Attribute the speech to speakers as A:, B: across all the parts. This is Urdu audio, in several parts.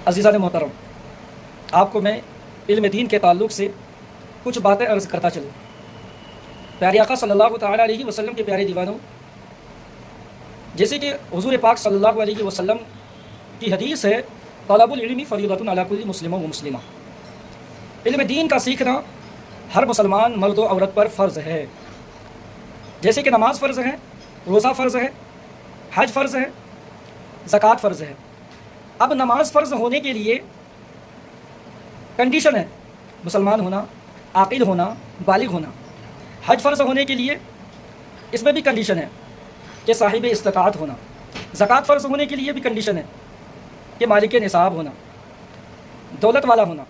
A: عزیزان محترم، آپ کو میں علم دین کے تعلق سے کچھ باتیں عرض کرتا چلوں۔ پیارے آقا صلی اللہ تعالیٰ علیہ وسلم کے پیارے دیوانوں، جیسے کہ حضور پاک صلی اللہ علیہ وسلم کی حدیث ہے، طلب العلم فریضۃ علی کل مسلم و مسلمہ، علم دین کا سیکھنا ہر مسلمان مرد و عورت پر فرض ہے۔ جیسے کہ نماز فرض ہے، روزہ فرض ہے، حج فرض ہے، زکوٰۃ فرض ہے۔ اب نماز فرض ہونے کے لیے کنڈیشن ہے مسلمان ہونا، عاقل ہونا، بالغ ہونا۔ حج فرض ہونے کے لیے اس میں بھی کنڈیشن ہے کہ صاحب استطاعت ہونا۔ زکوٰۃ فرض ہونے کے لیے بھی کنڈیشن ہے کہ مالک نصاب ہونا، دولت والا ہونا،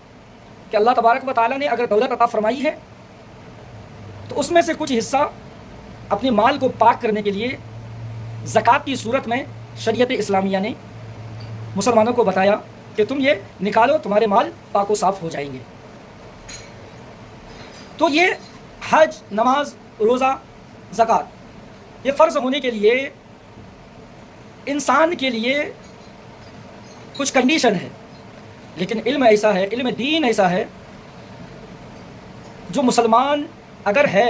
A: کہ اللہ تبارک و تعالیٰ نے اگر دولت عطا فرمائی ہے تو اس میں سے کچھ حصہ اپنے مال کو پاک کرنے کے لیے زکوٰۃ کی صورت میں شریعت اسلامیہ نے مسلمانوں کو بتایا کہ تم یہ نکالو، تمہارے مال پاک و صاف ہو جائیں گے۔ تو یہ حج، نماز، روزہ، زکوٰۃ یہ فرض ہونے کے لیے انسان کے لیے کچھ کنڈیشن ہے، لیکن علم ایسا ہے، علم دین ایسا ہے جو مسلمان اگر ہے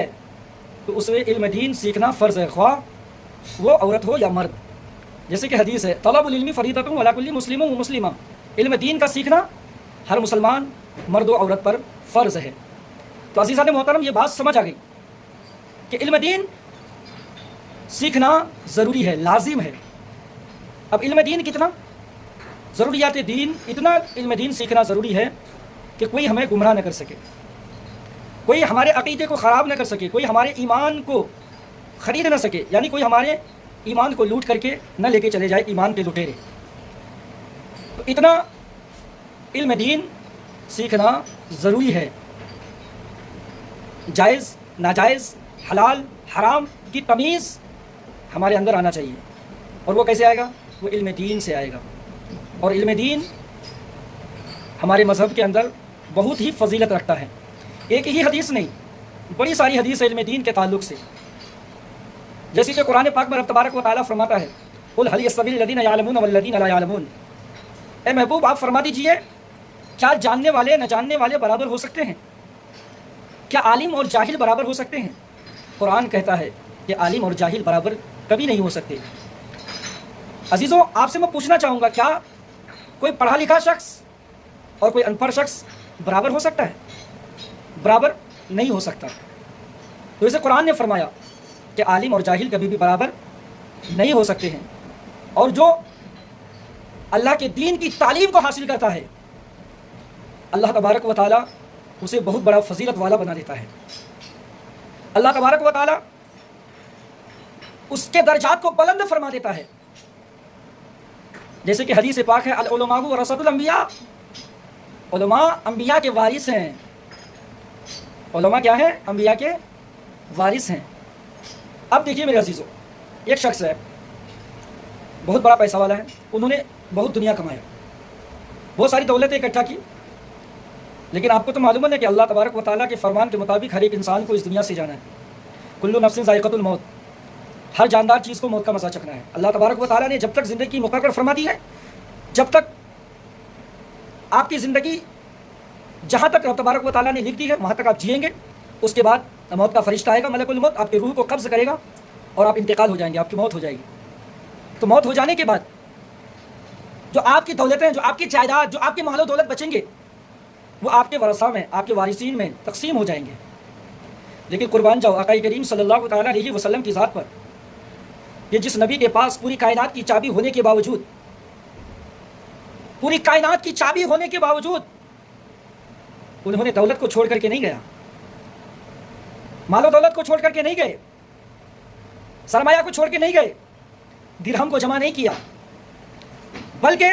A: تو اسے علم دین سیکھنا فرض ہے، خواہ وہ عورت ہو یا مرد۔ جیسے کہ حدیث ہے، طلب العلم فریضۃ علی کل مسلم و مسلمہ، علم دین کا سیکھنا ہر مسلمان مرد و عورت پر فرض ہے۔ تو عزیزان محترم، یہ بات سمجھ آ گئی کہ علم دین سیکھنا ضروری ہے، لازم ہے۔ اب علم دین کتنا ضروریات دین، اتنا علم دین سیکھنا ضروری ہے کہ کوئی ہمیں گمراہ نہ کر سکے، کوئی ہمارے عقیدے کو خراب نہ کر سکے، کوئی ہمارے ایمان کو خرید نہ سکے، یعنی کوئی ہمارے ایمان کو لوٹ کر کے نہ لے کے چلے جائے، ایمان کے لٹیرے۔ تو اتنا علم دین سیکھنا ضروری ہے۔ جائز، ناجائز، حلال، حرام کی تمیز ہمارے اندر آنا چاہیے، اور وہ کیسے آئے گا؟ وہ علم دین سے آئے گا۔ اور علم دین ہمارے مذہب کے اندر بہت ہی فضیلت رکھتا ہے۔ ایک ہی حدیث نہیں، بڑی ساری حدیث ہے علم دین کے تعلق سے۔ جیسے کہ قرآن پاک میں رب تبارک و تعالیٰ فرماتا ہے، قل هل يستوي الذين يعلمون والذين لا يعلمون، اے محبوب آپ فرما دیجئے، کیا جاننے والے نہ جاننے والے برابر ہو سکتے ہیں؟ کیا عالم اور جاہل برابر ہو سکتے ہیں؟ قرآن کہتا ہے کہ عالم اور جاہل برابر کبھی نہیں ہو سکتے۔ عزیزوں، آپ سے میں پوچھنا چاہوں گا، کیا کوئی پڑھا لکھا شخص اور کوئی ان پڑھ شخص برابر ہو سکتا ہے؟ برابر نہیں ہو سکتا۔ تو اسے قرآن نے فرمایا کہ عالم اور جاہل کبھی بھی برابر نہیں ہو سکتے ہیں، اور جو اللہ کے دین کی تعلیم کو حاصل کرتا ہے اللہ تبارک و تعالیٰ اسے بہت بڑا فضیلت والا بنا دیتا ہے۔ اللہ تبارک و تعالیٰ اس کے درجات کو بلند فرما دیتا ہے۔ جیسے کہ حدیث پاک ہے، العلماء ورثۃ الانبیاء، علماء انبیاء کے وارث ہیں۔ علماء کیا ہیں؟ انبیاء کے وارث ہیں۔ اب دیکھیے میرے عزیزوں، ایک شخص ہے، بہت بڑا پیسہ والا ہے، انہوں نے بہت دنیا کمایا، بہت ساری دولتیں اکٹھا کی، لیکن آپ کو تو معلوم ہے کہ اللہ تبارک و تعالیٰ کے فرمان کے مطابق ہر ایک انسان کو اس دنیا سے جانا ہے۔ کل نفس ذائقۃ الموت، ہر جاندار چیز کو موت کا مزہ چکھنا ہے۔ اللہ تبارک و تعالیٰ نے جب تک زندگی مقرر فرما دی ہے، جب تک آپ کی زندگی جہاں تک رب تبارک و تعالیٰ نے لکھ دی ہے وہاں تک آپ جئیں گے۔ اس کے بعد موت کا فرشتہ آئے گا، ملک الموت، آپ کی روح کو قبض کرے گا اور آپ انتقال ہو جائیں گے، آپ کی موت ہو جائے گی۔ تو موت ہو جانے کے بعد جو آپ کی دولتیں، جو آپ کی جائیداد، جو آپ کے مال و دولت بچیں گے، وہ آپ کے ورثہ میں، آپ کے وارثین میں تقسیم ہو جائیں گے۔ لیکن قربان جاؤ آقا کریم صلی اللہ تعالیٰ علیہ وسلم کی ذات پر، یہ جس نبی کے پاس پوری کائنات کی چابی ہونے کے باوجود، پوری کائنات کی چابی ہونے کے باوجود انہوں نے دولت کو چھوڑ کر کے نہیں گیا، مال و دولت کو چھوڑ کر کے نہیں گئے، سرمایہ کو چھوڑ کے نہیں گئے، درہم کو جمع نہیں کیا، بلکہ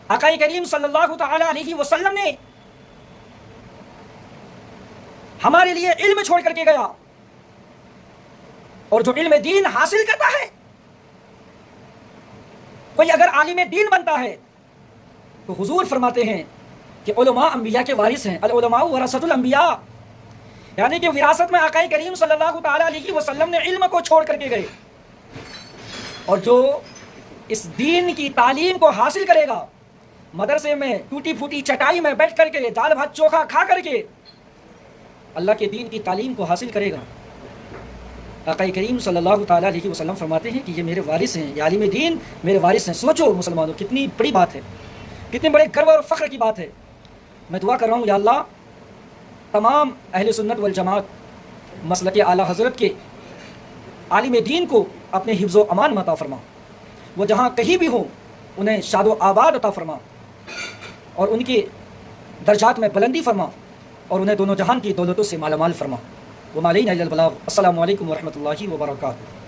A: آقا کریم صلی اللہ تعالیٰ علیہ وسلم نے ہمارے لیے علم چھوڑ کر کے گیا۔ اور جو علم دین حاصل کرتا ہے، کوئی اگر عالم دین بنتا ہے تو حضور فرماتے ہیں کہ علماء انبیاء کے وارث ہیں، العلماء ورثۃ الانبیاء، یعنی کہ وراثت میں آقا کریم صلی اللہ تعالیٰ علیہ وسلم نے علم کو چھوڑ کر کے گئے، اور جو اس دین کی تعلیم کو حاصل کرے گا، مدرسے میں ٹوٹی پھوٹی چٹائی میں بیٹھ کر کے دال بھات چوکھا کھا کر کے اللہ کے دین کی تعلیم کو حاصل کرے گا. آقا کریم صلی اللہ تعالیٰ علیہ وسلم فرماتے ہیں کہ یہ میرے وارث ہیں، یہ عالم دین میرے وارث ہیں. سوچو مسلمانوں، کتنی بڑی بات ہے، کتنے بڑے گرو اور فخر کی بات ہے. میں دعا کر رہا ہوں یا اللہ تمام اہل سنت والجماعت مسلک اعلیٰ حضرت کے عالم دین کو اپنے حفظ و امان عطا فرما. وہ جہاں کہیں بھی ہوں انہیں شاد و آباد عطا فرما اور ان کے درجات میں بلندی فرما اور انہیں دونوں جہان کی دولتوں سے مالا مال فرما. وما علینا الا البلاغ. السلام علیکم ورحمۃ اللہ وبرکاتہ.